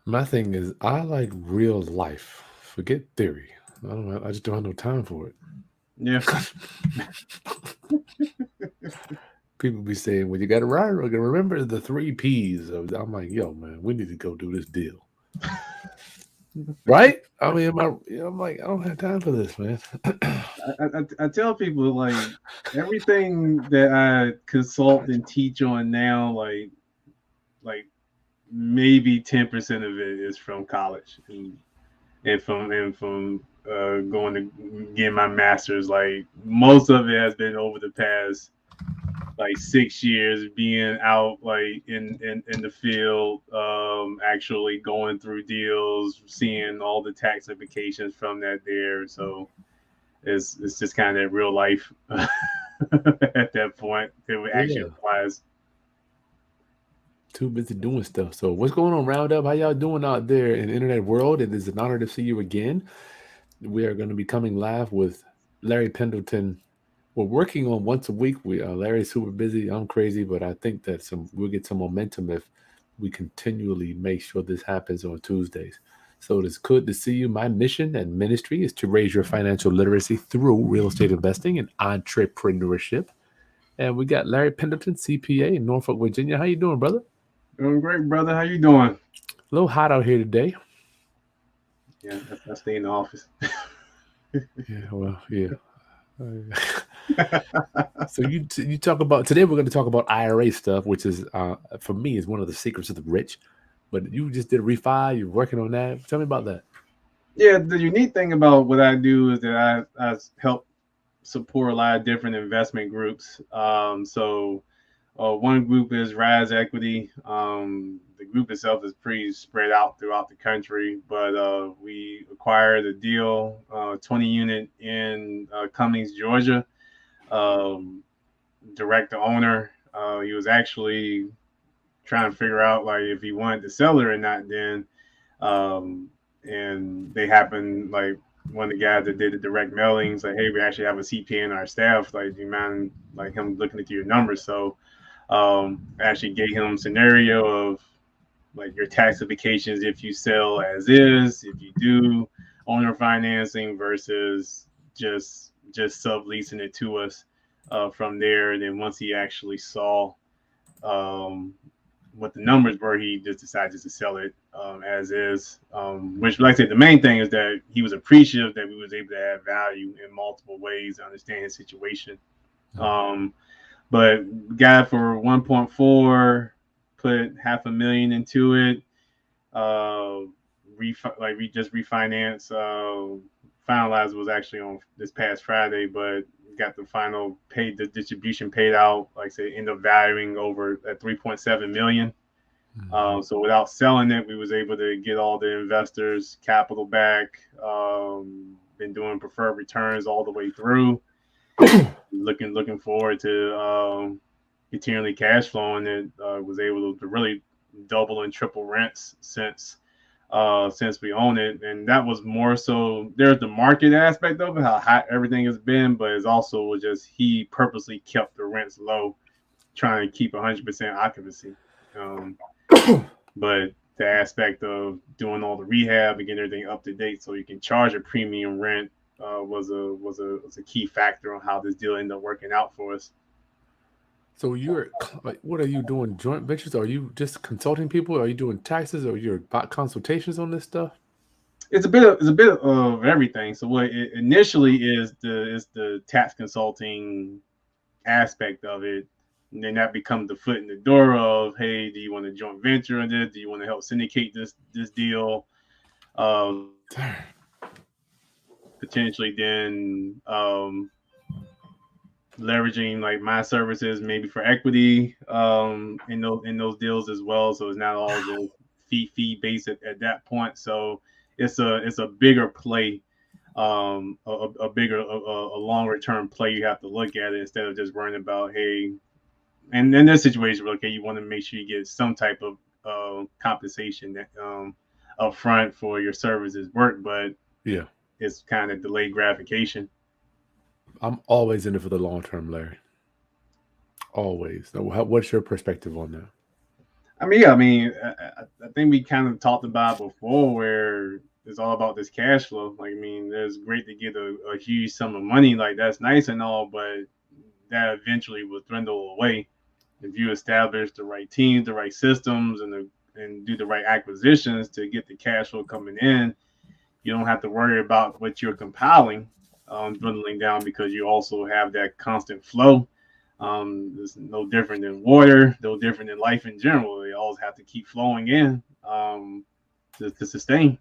My thing is, I like real life. Forget theory. I just don't have no time for it. Yeah. People be saying, "Well, you got to remember the three P's." I'm like, "Yo, man, we need to go do this deal." Right? I mean, I'm like, I don't have time for this, man. I tell people like everything that I consult and teach on now, like maybe 10% of it is from college and from going to get my master's. Like most of it has been over the past like 6 years being out like in the field, actually going through deals, seeing all the tax implications from that there. So it's just kind of real life at that point. It actually Yeah, applies. too busy doing stuff. So, what's going on, Roundup? How y'all doing out there in the internet world? It is an honor to see you again. We are going to be coming live with Larry Pendleton. We're working on once a week. We Larry's super busy. I'm crazy, but I think that we'll get some momentum if we continually make sure this happens on Tuesdays. So it is good to see you. My mission and ministry is to raise your financial literacy through real estate investing and entrepreneurship. And we got Larry Pendleton, CPA in Norfolk, Virginia. How you doing, brother? Doing great, brother. How you doing? A little hot out here today. Yeah, I stay in the office. Yeah, well, yeah. So you talk about today. We're going to talk about IRA stuff, which is for me is one of the secrets of the rich. But you just did a refi. You're working on that. Tell me about that. Yeah, the unique thing about what I do is that I help support a lot of different investment groups. So one group is Rise Equity. The group itself is pretty spread out throughout the country, but we acquired a deal, 20 unit in Cummings, Georgia. Um, Direct to owner. He was actually trying to figure out like if he wanted to sell it or not. Then, um, and they happened like one of the guys that did the direct mailings like, hey, we actually have a CPA in our staff. Like, do you mind like him looking into your numbers? So I actually gave him a scenario of like your tax implications if you sell as is, if you do owner financing versus just subleasing it to us from there. And then once he actually saw um, what the numbers were, he just decided to sell it as is. Which, like I said, the main thing is that he was appreciative that we was able to add value in multiple ways, understand his situation. Um, but got for 1.4, put half a million into it. Uh, like we just refinanced. Finalized was actually on this past Friday, but got the final paid the distribution paid out. Like I say, end up valuing over at 3.7 million. Mhm. So without selling it, we was able to get all the investors capital back. Been doing preferred returns all the way through. Looking forward to continually cash flowing. It was able to really double and triple rents since we own it, and that was more so. There's the market aspect of it, how hot everything has been, but it's also just he purposely kept the rents low, trying to keep 100% occupancy. Um, but the aspect of doing all the rehab and getting everything up to date so you can charge a premium rent was a key factor on how this deal ended up working out for us. So you're like, what are you doing? Joint ventures? Are you just consulting people? Are you doing taxes? Or you're about consultations on this stuff? It's a bit of everything. So what it initially is the tax consulting aspect of it, and then that becomes the foot in the door of, hey, do you want to joint venture in this? Do you want to help syndicate this deal? Potentially then leveraging like my services maybe for equity in those deals as well. So it's not all just fee based at that point. So it's a bigger play, a bigger a longer term play. You have to look at it instead of just worrying about, hey, and in this situation, okay, you want to make sure you get some type of compensation that up front for your services work, but Yeah, it's kind of delayed gratification. I'm always in it for the long term, Larry. Always. So what's your perspective on that? I think we kind of talked about before where it's all about this cash flow. Like, I mean, it's great to get a huge sum of money. Like, that's nice and all, but that eventually will dwindle away if you establish the right teams, the right systems, and do the right acquisitions to get the cash flow coming in. You don't have to worry about what you're compiling dwindling down because you also have that constant flow. It's no different than water, no different than life in general. They always have to keep flowing in to sustain.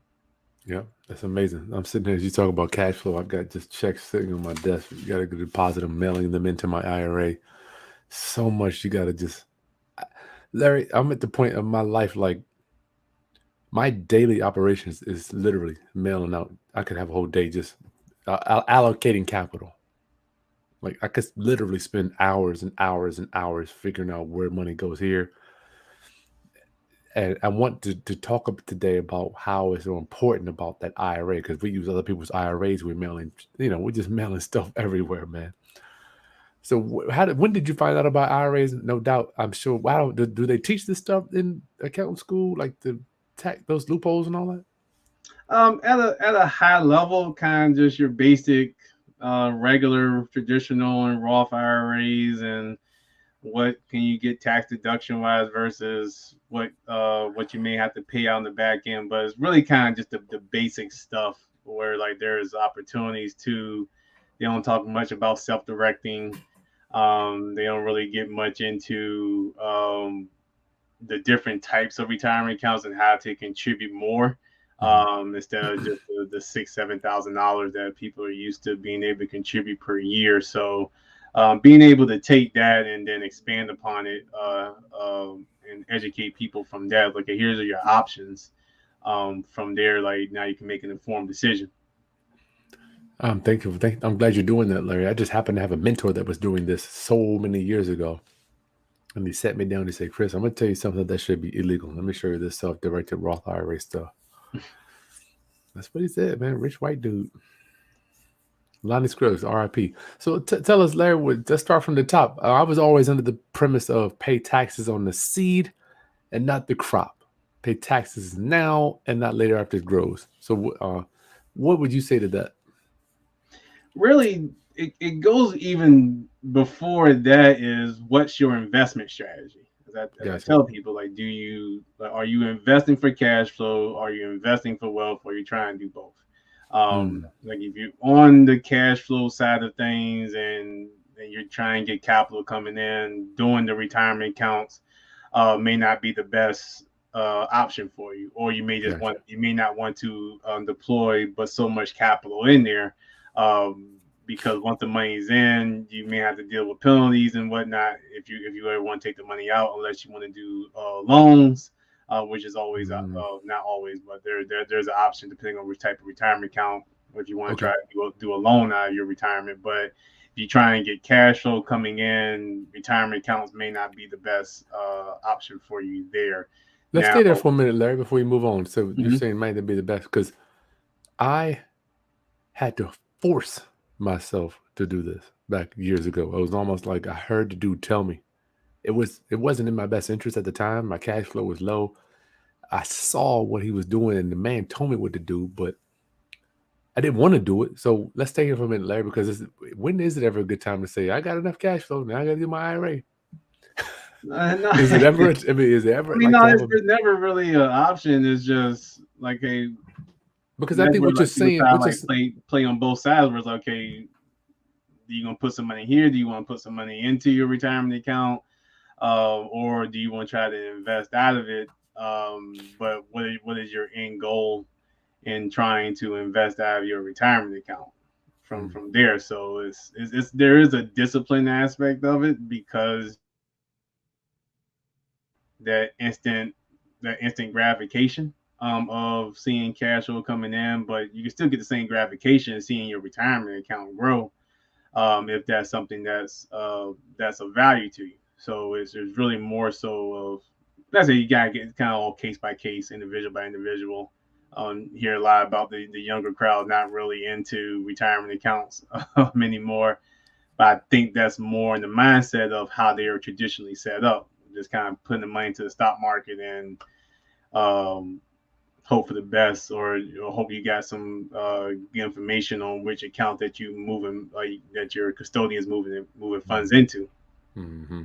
Yeah, that's amazing. I'm sitting here as you talk about cash flow. I've got just checks sitting on my desk. You got to deposit them, mailing them into my IRA. So much you got to just. Larry, I'm at the point of my life like my daily operations is literally mailing out. I could have a whole day just allocating capital. Like I could literally spend hours and hours and hours figuring out where money goes here. And I want to talk today about how it's so important about that IRA because we use other people's IRAs. We're mailing, we're just mailing stuff everywhere, man. So when did you find out about IRAs? No doubt, I'm sure. Wow, do they teach this stuff in accounting school, like the tax those loopholes and all that? At a high level, kind of just your basic, regular, traditional, and Roth IRAs, and what can you get tax deduction wise versus what you may have to pay out in the back end. But it's really kind of just the basic stuff where like there's opportunities to. They don't talk much about self-directing. They don't really get much into the different types of retirement accounts and how to contribute more instead of just the $6,000-7,000 that people are used to being able to contribute per year. So being able to take that and then expand upon it and educate people from that. Like, here's your options. From there, like now you can make an informed decision. Thank you. I'm glad you're doing that, Larry. I just happened to have a mentor that was doing this so many years ago. And he sat me down and he said, Chris, I'm going to tell you something that should be illegal. Let me show you this self directed Roth IRA stuff. That's what he said, man. Rich white dude. Lonnie Scruggs, RIP. So tell us, Larry, let's start from the top. I was always under the premise of pay taxes on the seed and not the crop. Pay taxes now and not later after it grows. So what would you say to that? Really, it goes even before that is what's your investment strategy? As I Gotcha. tell people, like, are you investing for cash flow? Are you investing for wealth? Or are you trying to do both? Mm, Like if you're on the cash flow side of things and you're trying to get capital coming in, doing the retirement accounts may not be the best option for you, or gotcha. you may not want to deploy but so much capital in there um, because once the money's in, you may have to deal with penalties and whatnot if you ever want to take the money out, unless you want to do loans. Which is always Mm, not always, but there's an option depending on which type of retirement account. If you want to okay. try to do a loan out of your retirement, but if you try and get cash flow coming in, retirement accounts may not be the best option for you there. Let's Now, stay there for a minute, Larry, before we move on. So you're mhm. saying might not be the best because I had to force myself to do this back years ago. It was almost like I heard the dude tell me. It wasn't in my best interest at the time. My cash flow was low. I saw what he was doing and the man told me what to do, but I didn't want to do it. So let's stay here for a minute, Larry, because when is it ever a good time to say I got enough cash flow now? I got to do my IRA. No, Is it ever? I mean, is it ever like no, to have a? there's never really an option. It's just like a Because I that's think where what you're like people saying, try to like play on both sides. Where it's like, okay, do you gonna put some money here? Do you want to put some money into your retirement account? Or do you want to try to invest out of it? But what is your end goal in trying to invest out of your retirement account Mm, from there? So it's there is a discipline aspect of it because you may not get that instant gratification of seeing cash flow coming in, but you can still get the same gratification of seeing your retirement account grow if that's something that's of value to you. So it's really more so of let's say you gotta get kind of all case by case, individual by individual. Hear a lot about the younger crowd not really into retirement accounts anymore, but I think that's more in the mindset of how they are traditionally set up. just kind of putting the money into the stock market and um, hope for the best, or hope you got some information on which account that you moving, that your custodian is moving funds into. Mm-hmm.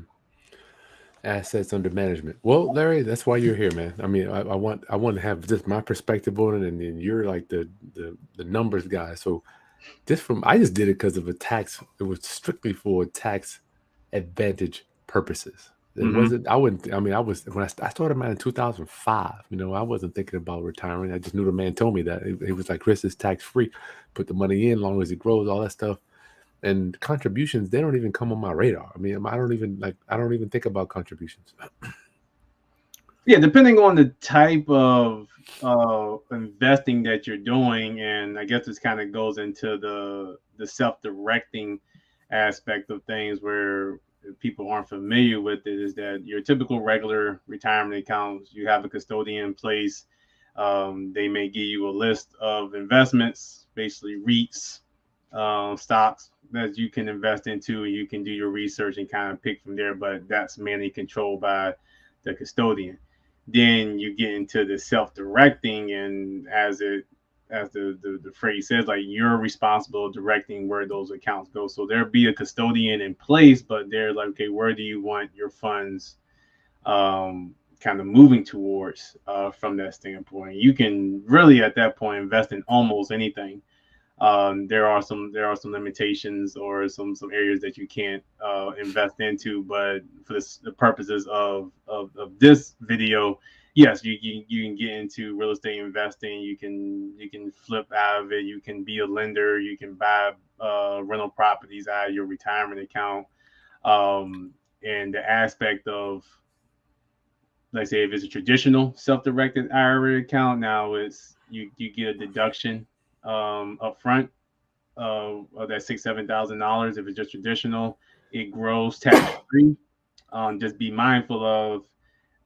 Assets under management. Well, Larry, that's why you're here, man. I mean, I want to have just my perspective on it, and then you're like the numbers guy. So I just did it because of a tax. It was strictly for tax advantage purposes. It Mm-hmm. wasn't. I wouldn't. I mean, I was when I started mine in 2005. I wasn't thinking about retiring. I just knew the man told me that he was like, Chris, is tax free. Put the money in, long as it grows, all that stuff. And contributions, they don't even come on my radar. I mean, I don't even think about contributions. Yeah, depending on the type of investing that you're doing, and I guess this kind of goes into the self-directing aspect of things, where people aren't familiar with it, is that your typical regular retirement accounts, you have a custodian in place. They may give you a list of investments, basically REITs, stocks that you can invest into, and you can do your research and kind of pick from there. But that's mainly controlled by the custodian. Then you get into the self-directing, and as the phrase says, like, you're responsible directing where those accounts go. So there'll be a custodian in place, but they're like, okay, where do you want your funds kind of moving towards, from that standpoint? You can really at that point invest in almost anything. There are some limitations, or some areas that you can't invest into. But for the purposes of this video, yes, you can get into real estate investing. You can flip out of it. You can be a lender. You can buy rental properties out of your retirement account. And the aspect of, let's say, if it's a traditional self-directed IRA account, now it's you get a deduction up front of that $6,000-7,000. If it's just traditional, it grows tax free. Just be mindful of,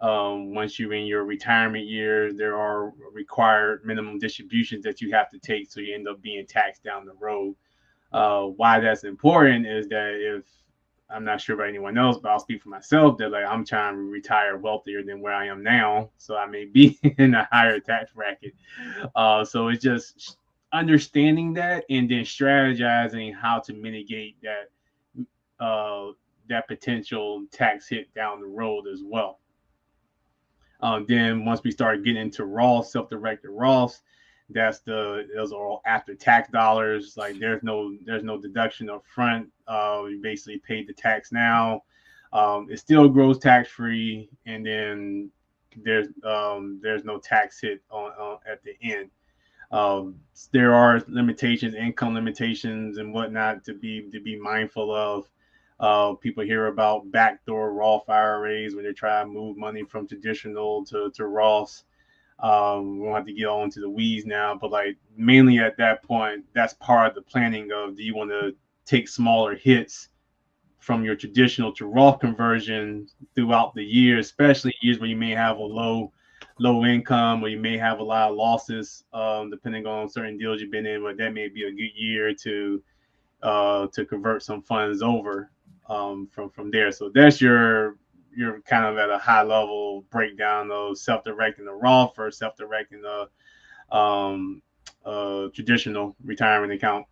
once you're in your retirement years, there are required minimum distributions that you have to take, so you end up being taxed down the road. Why that's important is that, if I'm not sure about anyone else, but I'll speak for myself, that, like, I'm trying to retire wealthier than where I am now, so I may be in a higher tax bracket. So it's just understanding that, and then strategizing how to mitigate uh, that potential tax hit down the road as well. Then once we start getting into Roth, self-directed Roth, those are all after tax dollars. Like, there's no deduction up front. You basically paid the tax now. It still grows tax free, and then there's no tax hit on at the end. There are limitations, income limitations, and whatnot, to be mindful of. People hear about backdoor Roth IRAs when they try to move money from traditional to Roths. We don't have to get all into the weeds now, but, like, mainly at that point, that's part of the planning of, do you want to take smaller hits from your traditional to Roth conversion throughout the year, especially years where you may have a low income, or you may have a lot of losses, depending on certain deals you've been in. But that may be a good year to convert some funds over, from there. So that's your kind of at a high level breakdown of self-directing the Roth or self-directing the traditional retirement account.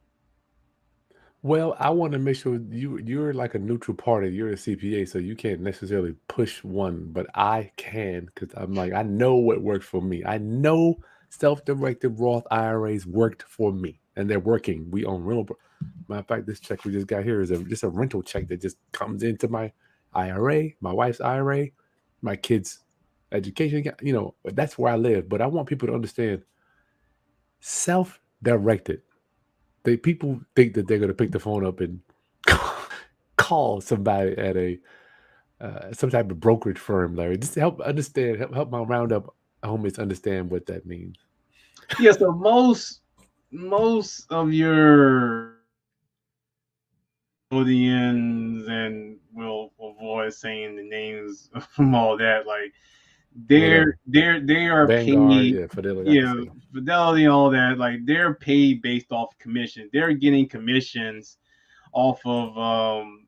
Well, I want to make sure you're like a neutral party. You're a CPA, so you can't necessarily push one, but I can, because I'm like, I know what worked for me. I know self-directed Roth IRAs worked for me, and they're working. We own rental. Matter of fact, this check we just got here is just a rental check that just comes into my IRA, my wife's IRA, my kids' education account. That's where I live. But I want people to understand, self-directed. People think that they're going to pick the phone up and call somebody at a some type of brokerage firm, Larry. Just to help my roundup homies understand what that means. Yeah, so most of your custodians, and we'll avoid saying the names from all that, like, Whatever. they are Vanguard, paid, yeah, Fidelity, I can yeah, say them. Fidelity, all that, like, they're paid based off commission. They're getting commissions off of um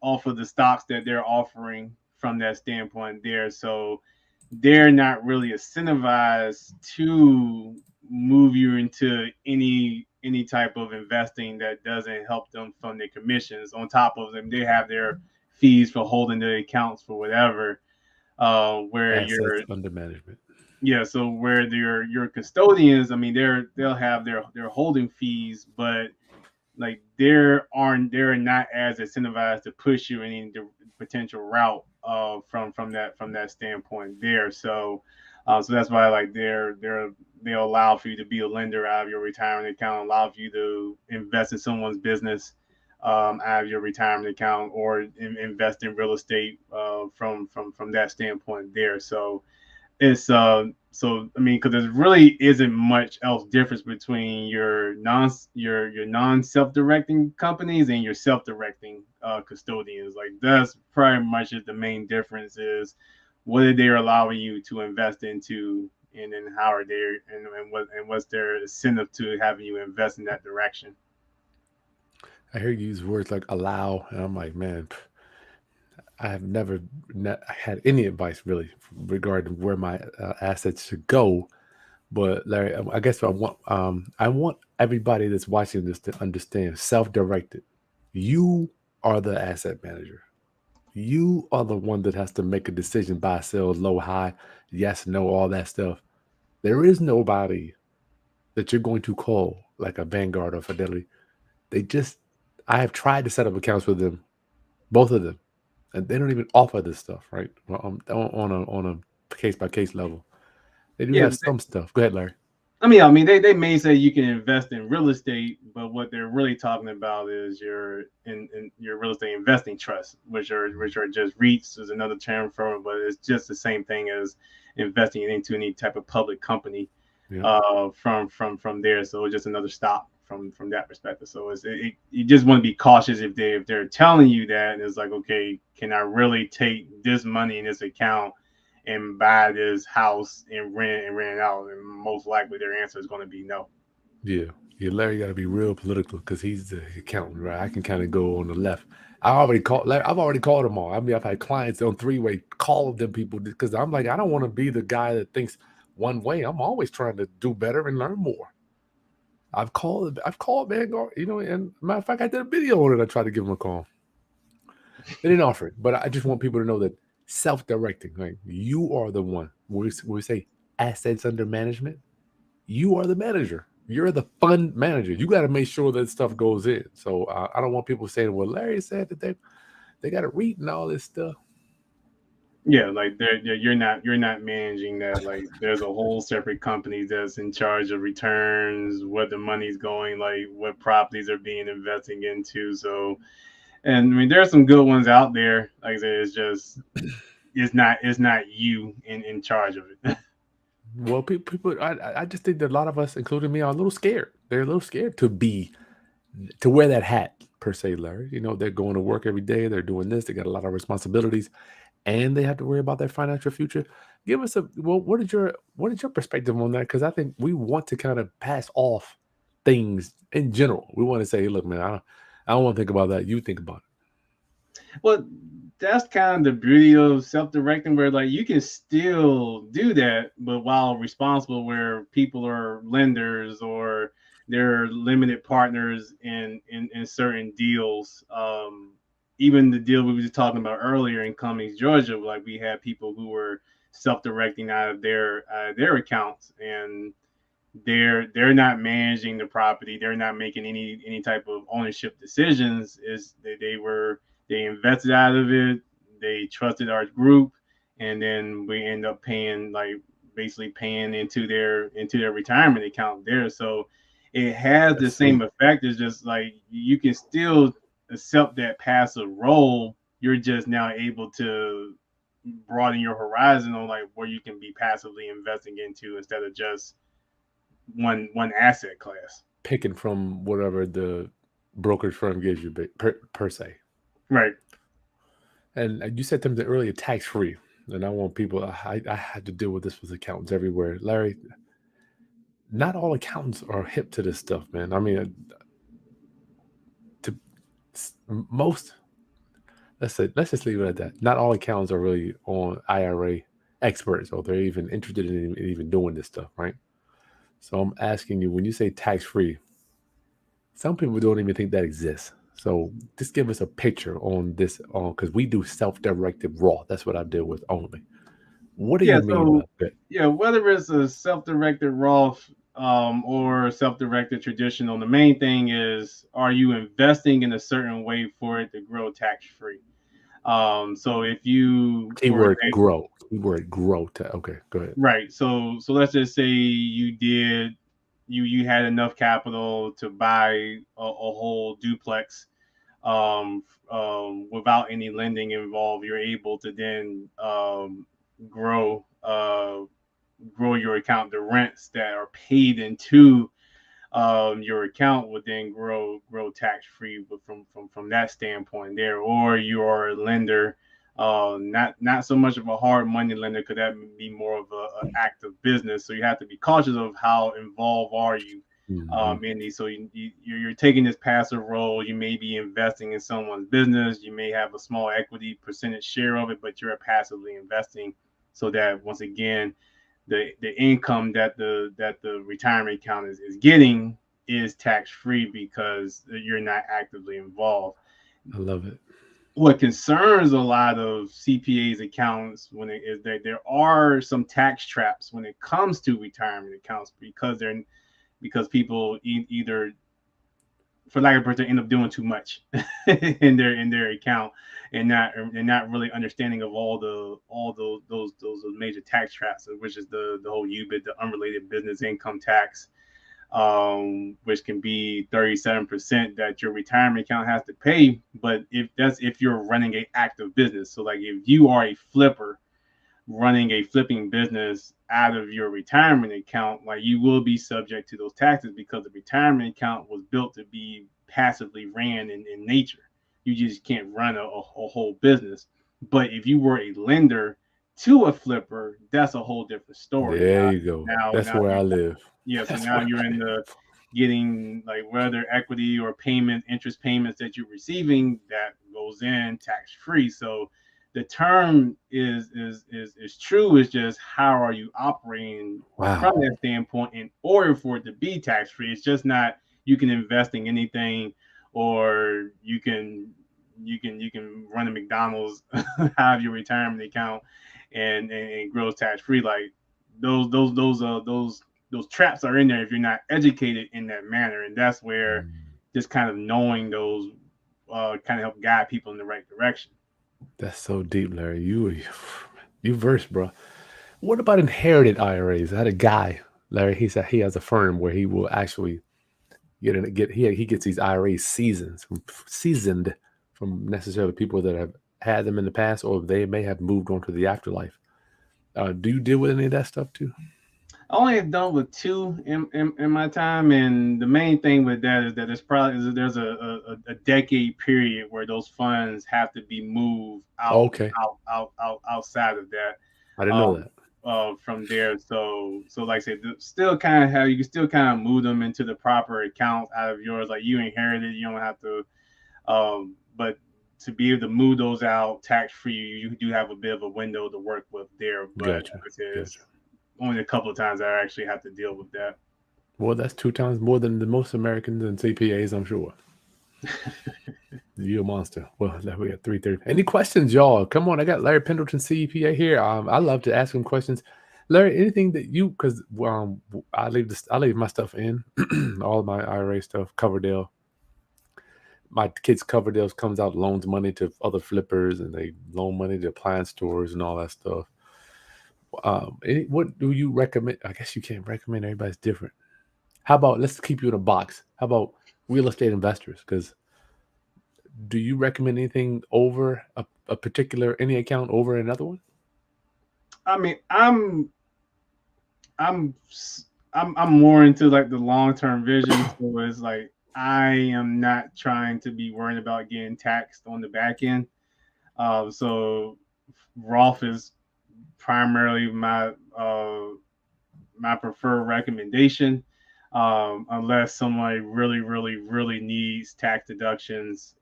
off of the stocks that they're offering from that standpoint there. So they're not really incentivized to move you into any type of investing that doesn't help them fund their commissions. On top of them, they have their fees for holding the accounts for whatever. Where Assets you're under management. Yeah, so where your custodians, I mean, they'll have their holding fees, but like they're not as incentivized to push you in any potential route from that standpoint there. So that's why like they'll allow for you to be a lender out of your retirement account, allow for you to invest in someone's business out of your retirement account, or invest in real estate from that standpoint there. So I mean, because there really isn't much else difference between your non self-directing companies and your self-directing custodians. Like that's pretty much the main difference is what are they allowing you to invest into, and then how are they, and what's their incentive to having you invest in that direction. I hear you use words like allow, and I'm like, man, I have never had any advice really regarding where my assets should go. But Larry, I guess I want everybody that's watching this to understand self-directed. You are the asset manager. You are the one that has to make a decision: buy, sell, low, high, yes, no, all that stuff. There is nobody that you're going to call like a Vanguard or Fidelity. They just, I have tried to set up accounts with them, both of them, and they don't even offer this stuff, right? Well, on a case by case level. They do Yeah, have some stuff. Go ahead, Larry. I mean, they may say you can invest in real estate, but what they're really talking about is in your real estate investing trust, which are just REITs is another term for it, but it's just the same thing as investing into any type of public company Yeah. from there. So it's just another stop from that perspective. So you just want to be cautious if they're telling you that, and it's like, okay, can I really take this money in this account and buy this house and rent it out? And most likely their answer is going to be no. Yeah. Yeah, Larry got to be real political because he's the accountant, right? I can kind of go on the left. I've already called them all. I mean, I've had clients on three-way call them people because I'm like, I don't want to be the guy that thinks one way. I'm always trying to do better and learn more. I've called Vanguard, and matter of fact, I did a video on it. I tried to give them a call. They didn't offer it, but I just want people to know that self-directing, right? You are the one. We say assets under management. You are the manager. You're the fund manager. You got to make sure that stuff goes in. So I don't want people saying, "Well, Larry said that they got to read and all this stuff." Yeah, like you're not managing that. Like there's a whole separate company that's in charge of returns, where the money's going, like what properties are being investing into. So, and I mean there's some good ones out there. Like I said, it's not you in charge of it. Well, people, I just think that a lot of us, including me, are a little scared. They're a little scared to wear that hat per se, Larry. They're going to work every day. They're doing this. They got a lot of responsibilities, and they have to worry about their financial future. Give us what is your perspective on that? Because I think we want to kind of pass off things in general. We want to say, hey, look, man, I don't want to think about that. You think about Well, that's kind of the beauty of self-directing, where like you can still do that, but while responsible, where people are lenders or they're limited partners in certain deals. Even the deal we were just talking about earlier in Cummings, Georgia, like we had people who were self-directing out of their accounts, and they're not managing the property. They're not making any type of ownership decisions. Is they invested out of it. They trusted our group, and then we end up paying, like basically paying into their retirement account there. So it has it. the That's same sweet. effect. It's just like you can still accept that passive role. You're just now able to broaden your horizon on like where you can be passively investing into, instead of just one asset class. Picking from whatever the brokerage firm gives you per se. Right. And you said something earlier, tax free. And I want people. I had to deal with this with accountants everywhere. Larry, not all accountants are hip to this stuff, man. I mean, to most, let's just leave it at that. Not all accounts are really on IRA experts, or they're even interested in even doing this stuff, right? So I'm asking you, when you say tax free, some people don't even think that exists. So just give us a picture on this, on because we do self-directed Roth. That's what I deal with only. What do Yeah, you mean by so that? yeah, whether it's a self-directed Roth or self-directed traditional, the main thing is, are you investing in a certain way for it to grow tax-free? So if you, for Keyword example, grow. Keyword grow. Okay, go ahead. right. So let's just say you had enough capital to buy a whole duplex without any lending involved. You're able to then grow grow your account. The rents that are paid into your account would then grow tax free from that standpoint there. Or you are a lender, not so much of a hard money lender, because that would be more of a active business. So you have to be cautious of how involved are you Hmm. in these. So you're taking this passive role. You may be investing in someone's business. You may have a small equity percentage share of it, but you're passively investing, so that once again the income that the retirement account is getting is tax free because you're not actively involved. I love it. What concerns a lot of CPAs accountants when it is that there are some tax traps when it comes to retirement accounts, because people either, for lack of better, end up doing too much in their account, and not really understanding of all those major tax traps, which is the whole UBIT, the unrelated business income tax, which can be 37% that your retirement account has to pay. But if you're running a active business, so like if you are a flipper running a flipping business out of your retirement account, like, you will be subject to those taxes, because the retirement account was built to be passively ran in nature. You just can't run a whole business. But if you were a lender to a flipper, that's a whole different story. There you go. That's Now where you I live. Yeah, so That's now where you're I in live. the getting, like, whether equity or interest payments that you're receiving, that goes in tax free. So the term is true. It's just, how are you operating from Wow. that standpoint in order for it to be tax free? It's just not, you can invest in anything, or you can run a McDonald's out of your retirement account, and grows tax free. Like, those traps are in there if you're not educated in that manner. And that's where Mm, just kind of knowing those kind of help guide people in the right direction. that's so deep, Larry. You versed, bro. What about inherited IRAs? I had a guy, Larry. He said he has a firm where he will actually he gets these IRAs seasoned from necessarily people that have had them in the past, or they may have moved on to the afterlife. Do you deal with any of that stuff too? I only have done with two in my time, and the main thing with that is that there's a decade period where those funds have to be moved Okay, outside of that, I didn't know um, that. from there. So like I said, still kind of how you can still kind of move them into the proper accounts out of yours. Like, you inherited, you don't have to, but to be able to move those out tax free, you do have a bit of a window to work with there. But like Gotcha, I said, gotcha. it's only a couple of times I actually have to deal with that. Well, that's two times more than the most Americans and CPAs, I'm sure. You're a monster. Well, now we got 3:30. Any questions, y'all? Come on, I got Larry Pendleton, CPA here. I love to ask him questions. Larry, anything that you, because I leave my stuff in, all of my IRA stuff, Coverdale. My kids' Coverdale's comes out, loans money to other flippers, and they loan money to appliance stores and all that stuff. What do you recommend? I guess you can't recommend. Everybody's different. How about, let's keep you in a box? How about real estate investors? Because do you recommend anything over a particular any account over another one? I mean, I'm I'm more into, like, the long term vision. So it's like, I am not trying to be worried about getting taxed on the back end. So Roth is primarily my preferred recommendation, unless somebody really, really, really needs tax deductions.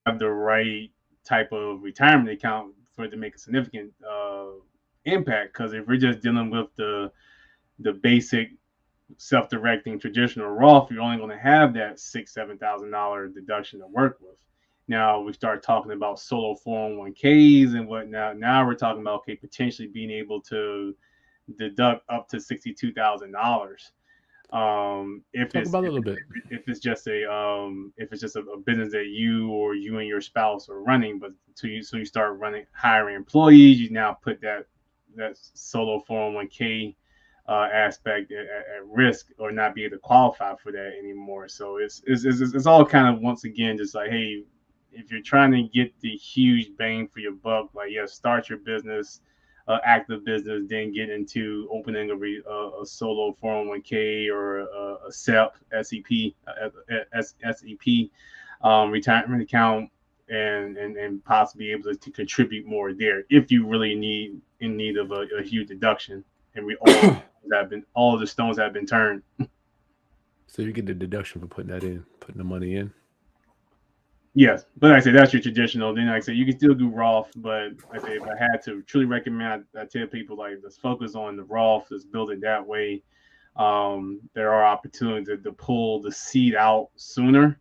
have the right type of retirement account for it to make a significant impact. Because if we're just dealing with the basic self-directing traditional Roth, you're only going to have that $6,000-7,000 deduction to work with. Now we start talking about solo 401ks and whatnot. Now we're talking about potentially being able to deduct up to $62,000. If Talk it's about it a little bit. if it's just a business that you and your spouse are running, but so you start hiring employees, you now put that solo 401k aspect at risk, or not be able to qualify for that anymore. So it's all kind of, once again, just like, hey, if you're trying to get the huge bang for your buck, like, yeah, start your business, active business, then get into opening a solo 401k or a SEP, retirement account, and possibly able to contribute more there if you really in need of a huge deduction. And all of the stones have been turned. So you get the deduction for putting the money in. Yes, but like I say, that's your traditional. Then, like I say, you can still do Roth, but like I say, if I had to truly recommend, I tell people, like, let's focus on the Roth. Let's build it that way. There are opportunities to pull the seed out sooner,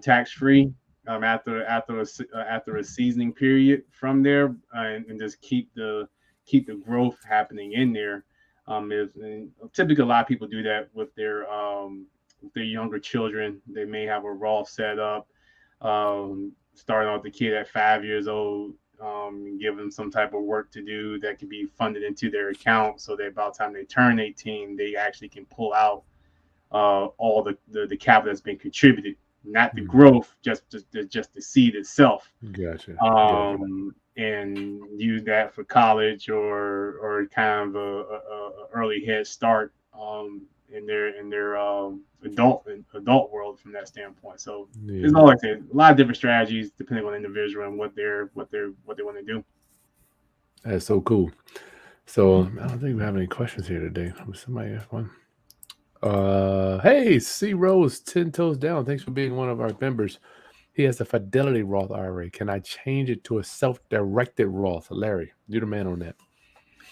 tax free, after a seasoning period from there, and just keep the growth happening in there. Typically, a lot of people do that with their younger children. They may have a Roth set up, starting off the kid at 5 years old, and give them some type of work to do that can be funded into their account, so that by the time they turn 18, they actually can pull out all the capital that's been contributed, not the growth, just the seed itself. Gotcha. And use that for college, or kind of a early head start in their adult world from that standpoint. So it's all, like I said, a lot of different strategies depending on the individual and what they want to do. That's so cool. So I don't think we have any questions here today. Somebody ask one. Hey, C Rose, 10 toes down. Thanks for being one of our members. He has a Fidelity Roth IRA. Can I change it to a self-directed Roth? Larry, you're the man on that.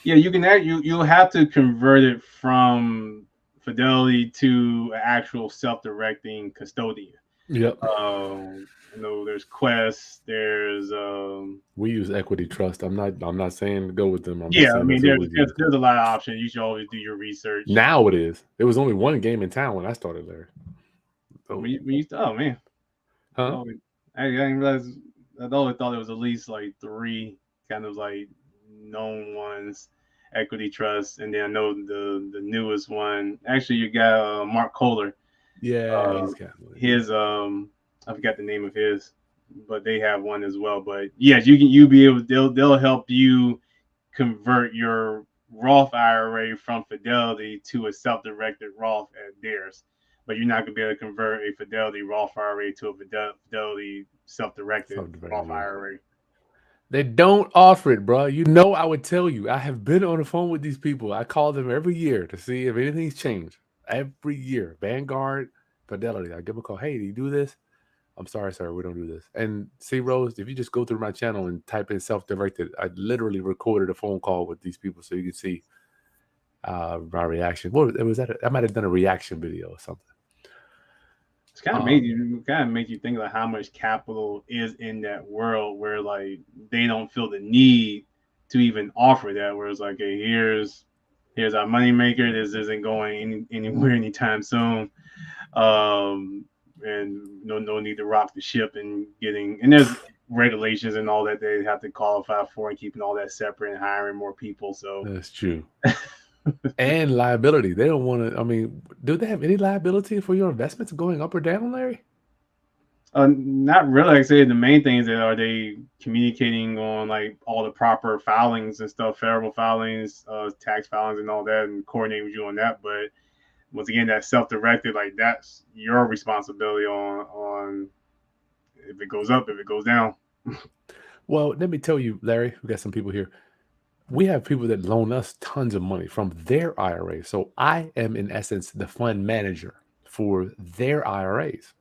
Yeah, you can. You'll have to convert it from Fidelity to an actual self-directing custodian. Yep. There's Quest. There's we use Equity Trust. I'm not saying to go with them. There's a lot of options. You should always do your research. Now it is. There was only one game in town when I started there. So, oh man, huh? I didn't realize. I always thought there was at least like 3 kind of like known ones. Equity Trust, and then I know the newest one. Actually, you got Mark Kohler. Yeah, he's got his. I forgot the name of his, but they have one as well. But yes, you be able. They'll help you convert your Roth IRA from Fidelity to a self-directed Roth at theirs. But you're not gonna be able to convert a Fidelity Roth IRA to a Fidelity self-directed Roth IRA. They don't offer it, bro. I would tell you. I have been on the phone with these people. I call them every year to see if anything's changed. Every year. Vanguard, Fidelity. I give them a call. Hey, do you do this? I'm sorry, sir. We don't do this. And C Rose, if you just go through my channel and type in self-directed, I literally recorded a phone call with these people so you can see my reaction. What was that? I might have done a reaction video or something. It's kind of made you think about how much capital is in that world, where like they don't feel the need to even offer that. Where it's like, hey, here's our moneymaker. This isn't going anywhere anytime soon, and no need to rock the ship and there's regulations and all that they have to qualify for, and keeping all that separate and hiring more people. So that's true. And liability. They don't want to. I mean, do they have any liability for your investments going up or down, Larry? Not really. Like I said, the main thing is that, are they communicating on like all the proper filings and stuff, federal filings, tax filings, and all that, and coordinating with you on that. But once again, that's self-directed. Like, that's your responsibility on if it goes up, if it goes down. Well, let me tell you, Larry, we got some people here. We have people that loan us tons of money from their IRA. So I am, in essence, the fund manager for their IRAs.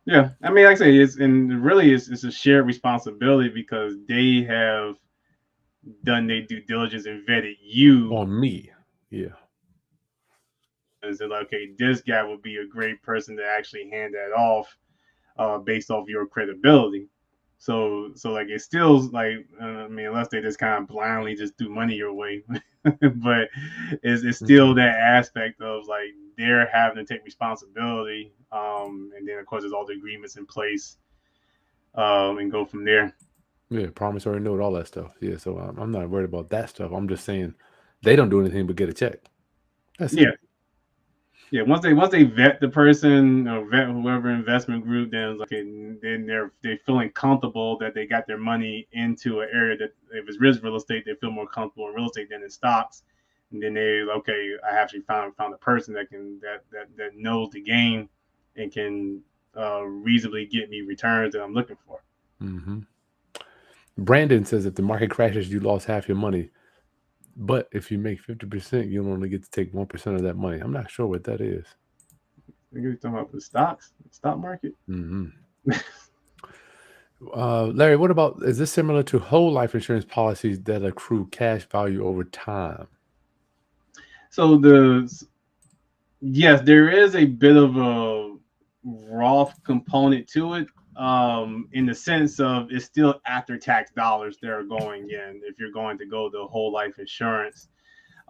Yeah, I mean, like I say, it's a shared responsibility because they have done their due diligence and vetted you On me. Yeah. and said, like, okay, this guy would be a great person to actually hand that off, based off your credibility. So like it's still like, I mean, unless they just kind of blindly just do money your way, but it's still Mhm. that aspect of like they're having to take responsibility, and then of course there's all the agreements in place, and go from there. Yeah, promissory note, all that stuff. Yeah, so I'm not worried about that stuff. I'm just saying they don't do anything but get a check. That's Yeah, it. yeah. Once they vet the person or vet whoever investment group, then it's like, then they feeling comfortable that they got their money into an area that if it's real estate, they feel more comfortable in real estate than in stocks. And then they, okay, I actually found a person that knows the game and can, reasonably get me returns that I'm looking for. Hmm. Brandon says if the market crashes, you lost half your money. But if you make 50%, you only get to take 1% of that money. I'm not sure what that is. You're talking about the stocks, the stock market. Hmm. Larry, what about, is this similar to whole life insurance policies that accrue cash value over time? So the yes, there is a bit of a Roth component to it, in the sense of it's still after tax dollars that are going in. If you're going to go the whole life insurance,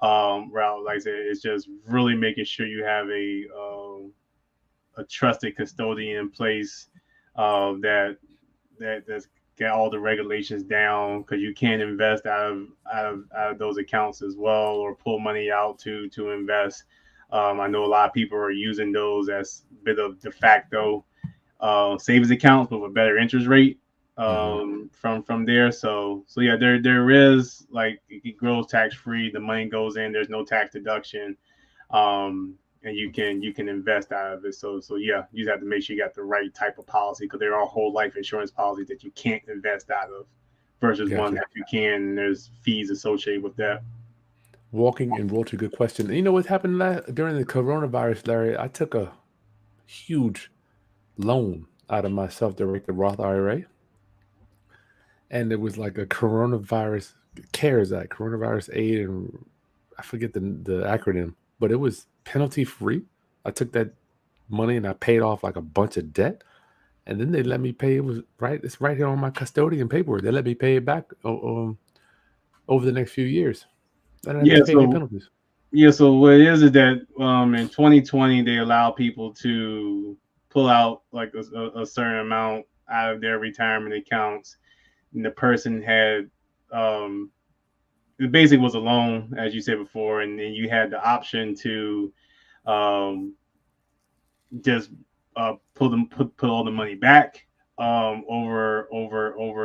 route, like I said, it's just really making sure you have a trusted custodian in place, that's got all the regulations down, because you can't invest out of those accounts as well, or pull money out to invest. I know a lot of people are using those as a bit of de facto, savings accounts with a better interest rate, Hmm. from there. So yeah, there is like it grows tax free. The money goes in. There's no tax deduction, and you can invest out of it. So yeah, you just have to make sure you got the right type of policy, because there are whole life insurance policies that you can't invest out of, versus one Gotcha. that you can. And there's fees associated with that. Walking and royalty, good question. You know what happened during the coronavirus, Larry? I took a huge loan out of my self-directed Roth IRA, and it was like a coronavirus CARES Act, coronavirus aid, and I forget the acronym, but it was penalty free. I took that money and I paid off like a bunch of debt, and then they let me pay. It was right. It's right here on my custodian paperwork. They let me pay it back over the next few years. I didn't have to Yeah. pay any So penalties. yeah. So what it is that, in 2020 they allow people to pull out like a certain amount out of their retirement accounts, and the person had, um, it basically was a loan, as you said before, and then you had the option to, um, just, put all the money back, over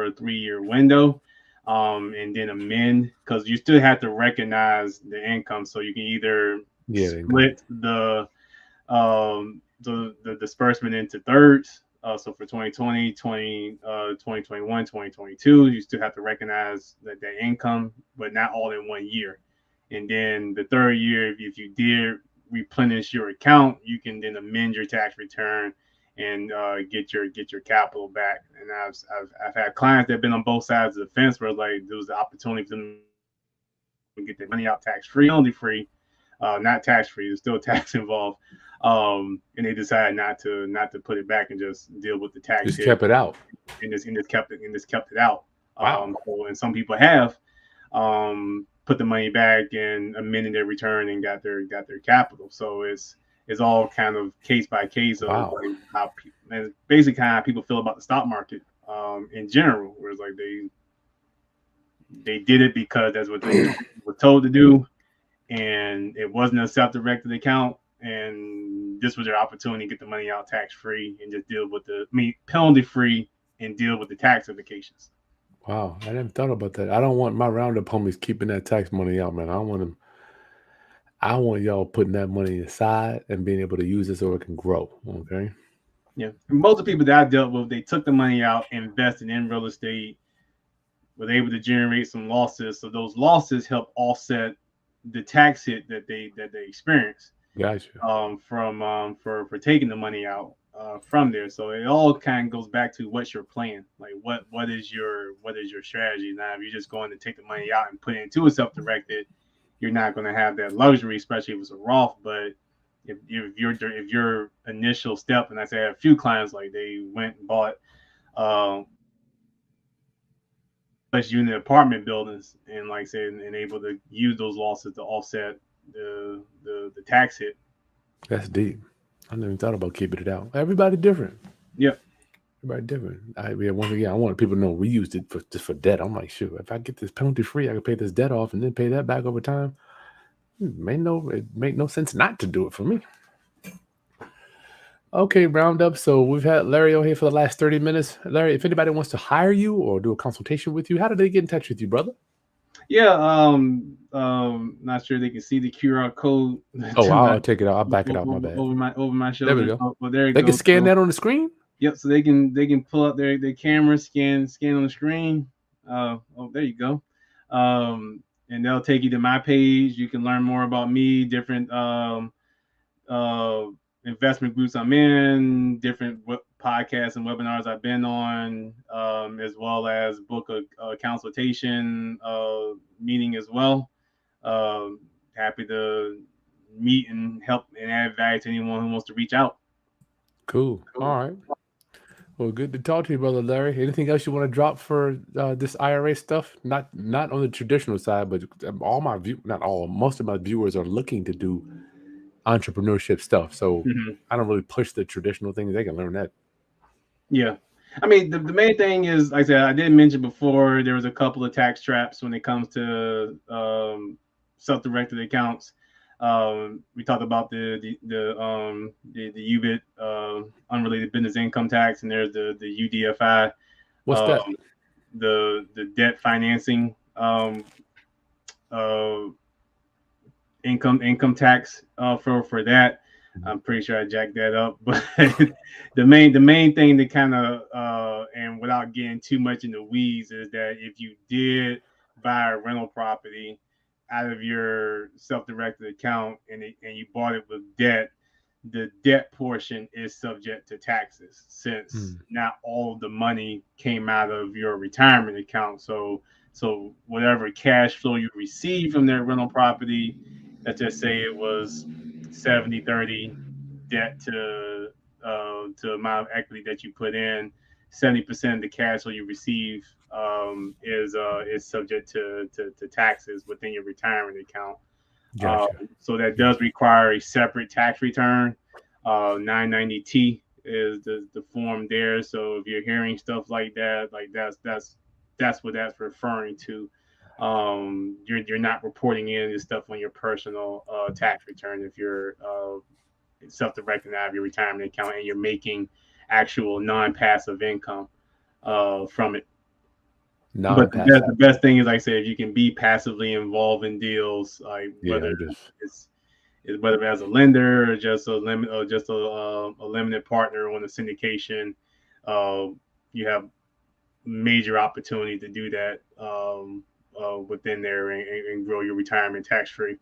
a 3 year window, and then amend, because you still have to recognize the income, so you can either Yeah, the income. split the disbursement into thirds. So for 2020, 2021, 2022, you still have to recognize that income, but not all in 1 year. And then the third year, if you did replenish your account, you can then amend your tax return and, get your capital back. And I've had clients that have been on both sides of the fence, where like there was the opportunity for them to get their money out tax free, only free, not tax free. There's still tax involved, and they decided not to put it back and just deal with the tax Just hit, kept it out. and just kept it out. Wow. And some people have, put the money back and amended their return and got their capital. So it's all kind of case by case of Wow. like and basically kind of how people feel about the stock market, in general, where it's like they did it because that's what they were told to do, and it wasn't a self-directed account, and this was their opportunity to get the money out tax free and just deal with penalty free, and deal with the tax implications. Wow. I never thought about that. I don't want my roundup homies keeping that tax money out, man. I want them. I want y'all putting that money aside and being able to use it so it can grow. Okay. Yeah, and most of the people that I dealt with, they took the money out, invested in real estate, were able to generate some losses, so those losses help offset the tax hit that they experience, Gotcha. from for taking the money out. from there. So it all kind of goes back to what's your plan, like what is your strategy. Now, if you're just going to take the money out and put it into a self-directed, you're not going to have that luxury, especially if it's a Roth. But if your initial step, and I say I have a few clients like they went and bought unit apartment buildings, and like I said, and able to use those losses to offset the tax hit. That's deep. I never even thought about keeping it out. Everybody different. Yep. Everybody different. Once again, I want people to know we used it for just for debt. I'm like, shoot, if I get this penalty free, I can pay this debt off and then pay that back over time. It make no sense not to do it for me. Okay, roundup. So we've had Larry on here for the last 30 minutes. Larry, if anybody wants to hire you or do a consultation with you, how do they get in touch with you, brother? Yeah. Not sure they can see the QR code. Oh, I'll take it out. I'll back it out. My bad. Over my shoulder. There we go. Oh, there you They go. can scan that on the screen. Yep. So they can pull up their camera, scan on the screen. Oh, there you go. And they'll take you to my page. You can learn more about me, different investment groups I'm in, different podcasts and webinars I've been on, as well as book a consultation meeting as well. Happy to meet and help and add value to anyone who wants to reach out. Cool. All right. Well, good to talk to you, brother Larry. Anything else you want to drop for this IRA stuff? Not on the traditional side, but most of my viewers are looking to do entrepreneurship stuff. So I don't really push the traditional things. They can learn that. Yeah. I mean, the main thing is, like I said, I did mention before, there was a couple of tax traps when it comes to self-directed accounts. We talked about the UBIT, unrelated business income tax, and there's the UDFI. What's that? The debt financing income tax for that. I'm pretty sure I jacked that up, but the main thing that kind of and without getting too much in the weeds is that if you did buy a rental property out of your self-directed account and you bought it with debt, the debt portion is subject to taxes since not all of the money came out of your retirement account. So whatever cash flow you receive from that rental property, let's just say it was 70-30 debt to amount of equity that you put in, 70% of the cash flow you receive is subject to taxes within your retirement account. Gotcha. So that does require a separate tax return. 990T is the form there. So if you're hearing stuff like that, like that's what that's referring to. You're not reporting in this stuff on your personal tax return if you're self-directed out of your retirement account and you're making actual non-passive income from it. But the best thing is, like I said, if you can be passively involved in deals, like whether it's as a lender or just a limited partner on a syndication, you have major opportunity to do that within there and grow your retirement tax free.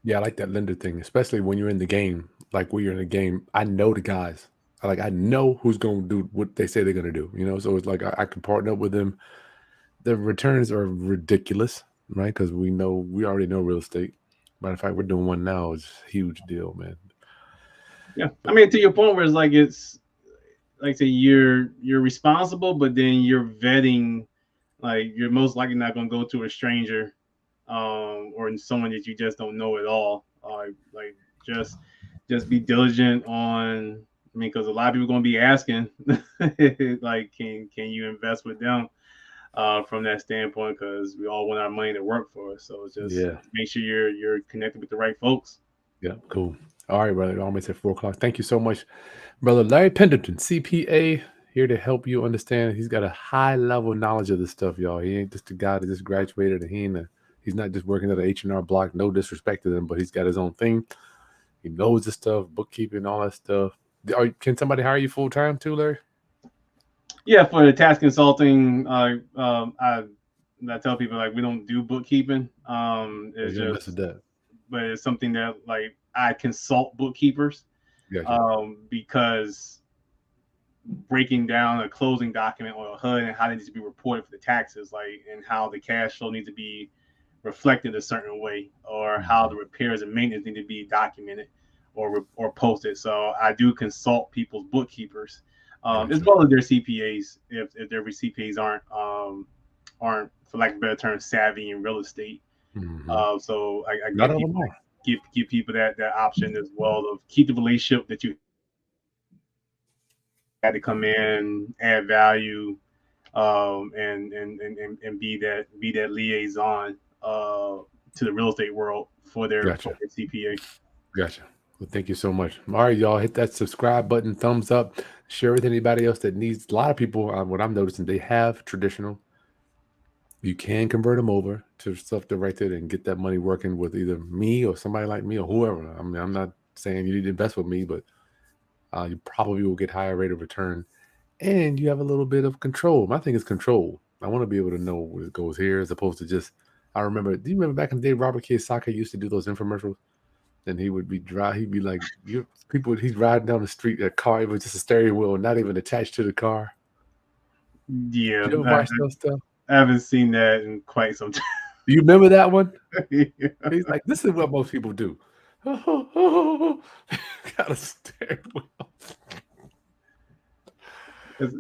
Yeah, I like that lender thing, especially when you're in the game. Like when you're in the game, I know the guys. I know who's going to do what they say they're going to do. So it's like I can partner up with them. The returns are ridiculous, right? Because we already know real estate. Matter of fact, we're doing one now. It's a huge deal, man. Yeah, I mean, to your point where it's like say you're responsible, but then you're vetting. Like you're most likely not going to go to a stranger, or someone that you just don't know at all. Like just be diligent on. I mean, because a lot of people are going to be asking, like, can you invest with them? From that standpoint, because we all want our money to work for us. So just make sure you're connected with the right folks. Yeah, cool. All right, brother. Almost at 4:00. Thank you so much, brother Larry Pendleton, CPA, here to help you understand. He's got a high level knowledge of this stuff, y'all. He ain't just a guy that just graduated, and he's not just working at an H&R Block. No disrespect to them, but he's got his own thing. He knows this stuff, bookkeeping, all that stuff. Can somebody hire you full time too, Larry? Yeah, for the tax consulting, I tell people like we don't do bookkeeping. It's just but it's something that like I consult bookkeepers. Gotcha. Because breaking down a closing document or a HUD and how it needs to be reported for the taxes, like, and how the cash flow needs to be reflected a certain way, or how the repairs and maintenance need to be documented or posted. So I do consult people's bookkeepers, as Gotcha. well as their CPAs if their CPAs aren't, for lack of a better term, savvy in real estate. So I Not get all people them are. give people that option as well of keep the relationship that you had to come in, add value, and be that liaison to the real estate world for their Gotcha. CPA. Gotcha. Well, thank you so much. All right, y'all, hit that subscribe button, thumbs up, share with anybody else that needs. A lot of people, what I'm noticing, they have traditional. You can convert them over to self-directed and get that money working with either me or somebody like me or whoever. I mean, I'm not saying you need to invest with me, but you probably will get higher rate of return, and you have a little bit of control. My thing is control. I want to be able to know where it goes here, as opposed to just. I remember. Do you remember back in the day, Robert Kiyosaki used to do those infomercials? And he would be dry. He'd be like, you people. He's riding down the street. A car, it was just a steering wheel, not even attached to the car. Yeah, You ever watch those stuff? I haven't seen that in quite some time. You remember that one? Yeah. He's like, this is what most people do. Got a steering wheel.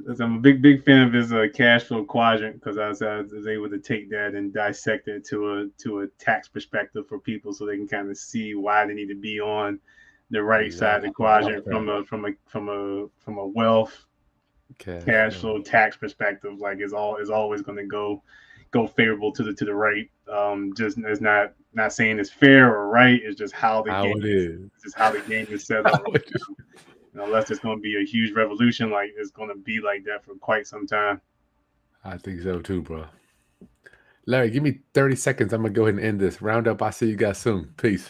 As I'm a big fan of his cash flow quadrant, because I was able to take that and dissect it to a tax perspective for people, so they can kind of see why they need to be on the right side of the quadrant from a wealth Cash cash flow. flow tax perspective. Like, is always going to go favorable to the right. Just it's not saying it's fair or right. It's just how the How game it is. is. It's just how the game is set How up right it is. now. Unless there's going to be a huge revolution, like it's going to be like that for quite some time. I think so too, bro. Larry, give me 30 seconds. I'm gonna go ahead and end this roundup. I'll see you guys soon. Peace.